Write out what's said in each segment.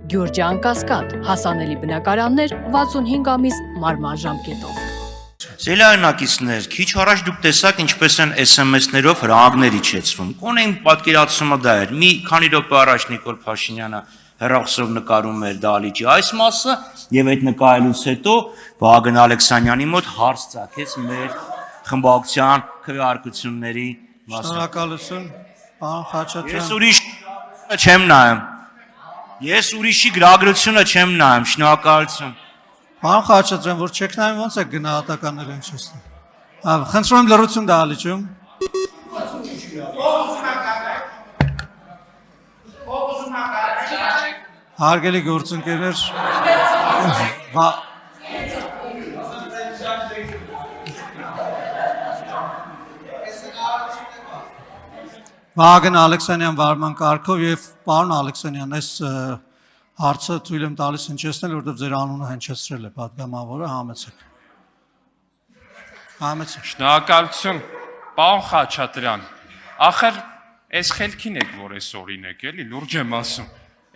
Գյուրջան Կասկադ, հասանելի բնակարաններ 65 ամիս մարման ժամկետով։ Սելյայնակիցներ, քիչ առաջ դուք տեսաք ինչպես են SMS-ներով հրահանգներ իջեցվում։ Կոնեն պատկերացումը դա էր։ Մի քանի րոպե առաջ Նիկոլ Փաշինյանը հեռախոսով նկարում էր դահլիճի այս մասը եւ այդ նկարելուց հետո Վահագն Ալեքսանյանի մոտ հարց ծագեց մեր խմբակցության քվեարկությունների մասին։ Շնորհակալություն, պարոն Խաչատրյան։ Ես ուրիշի գրագրությունը չեմ նայում, շնորհակալություն։ Պարոն Խաչատրյան, որ չեք նայում, ո՞նց է գնահատականները ինչ ասում։ Խնդրում եմ լրություն դահլիճում։ Հարգելի գործընկերներ, Վահագն Ալեքսանյան վարման կարգով եւ պարոն Ալեքսանյան, այս հարցը թույլ եմ տալիս հնչեցնել, որովհետեւ ձեր անունը հնչեցրել է պատգամավորը, համեցեք։ Շնորհակալություն, պարոն Խաչատրյան։ Ախր այս խելքին եք, որ այս օրինեք, էլի լուրջ եմ ասում։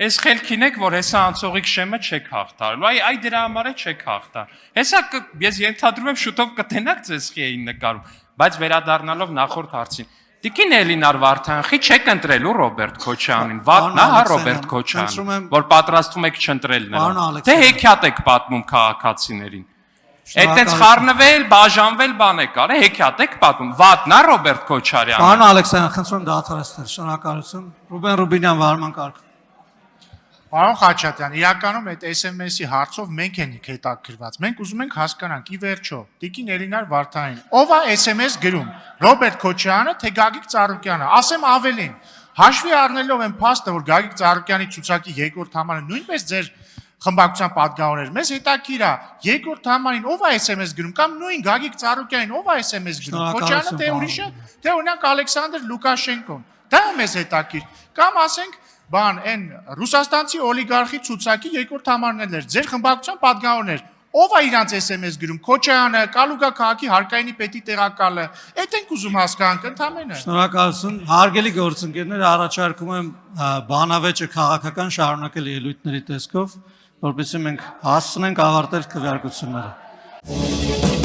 Այս խելքին եք, որ հեսա անցողիկ շեմը չեք հաղթարելու, այ դրա համար է չեք հաղթար։ Հեսա ես ենթադրում եմ շուտով կտենաք ձեզ խի էին նկարում, բայց վերադառնալով նախորդ հարցին։ Տիկին Էլինար Վարդանխի չեք ընտրելու Ռոբերտ Քոչարյանին, վատն է, հա Ռոբերտ Քոչարյան, որ պատրաստվում եք չընտրել նրան։ Դե հեքիաթ եք պատմում քաղաքացիներին։ Այդտենց խառնվել, բաժանվել բան եք արել, հեքիաթ եք պատմում, վատն է Ռոբերտ Քոչարյանը։ Պարոն Ալեքսանյան, խնդրում եմ դադարեցնել, շնորհակալություն։ Ռուբեն Ռուբինյան վարման կարգ։ Պարոն Խաչատրյան, իրականում այդ SMS-ի հարցով մենք ենք հետաքրքրված։ Մենք ուզում ենք հասկանանք, ի վերջո, տիկին Էլինար Վարդանին, ով է SMS գրում, Ռոբերտ Քոչարյանը, թե Գագիկ Ծառուկյանը։ Ասեմ ավելին, հաշվի առնելով այն փաստը, որ Գագիկ Ծառուկյանի ցուցակի երկրորդ համարը նույնպես ձեր խմբակցության պատգամավորներ, մեզ հետաքրքիր է, երկրորդ համարին ով է SMS գրում, կամ նույն Գագիկ Ծառուկյանին ով է SMS գրում, Քոչարյանը թե ուրիշը, թե օրինակ Ալեքսանդր Լուկաշենկոն։ Դա է մեզ հետաքրքիր։ Կամ ասենք բան այն ռուսաստանցի օլիգարխի ցուցակի երկրորդ համարներն էր, ձեր խմբակցության պատգամավորներ, ով է իրանց SMS գրում, Քոչարյանը, Կալուգա քաղաքի հարկայինի պետի տեղակալը, այդ ենք ուզում հասկանանք ընդամենը։ Շնորհակալություն, հարգելի գործընկերներ, առաջարկում եմ բանավեճը քաղաքական շարունակել ելույթների տեսքով, որպեսզի մենք հասցնենք ավարտել քվեարկությունները։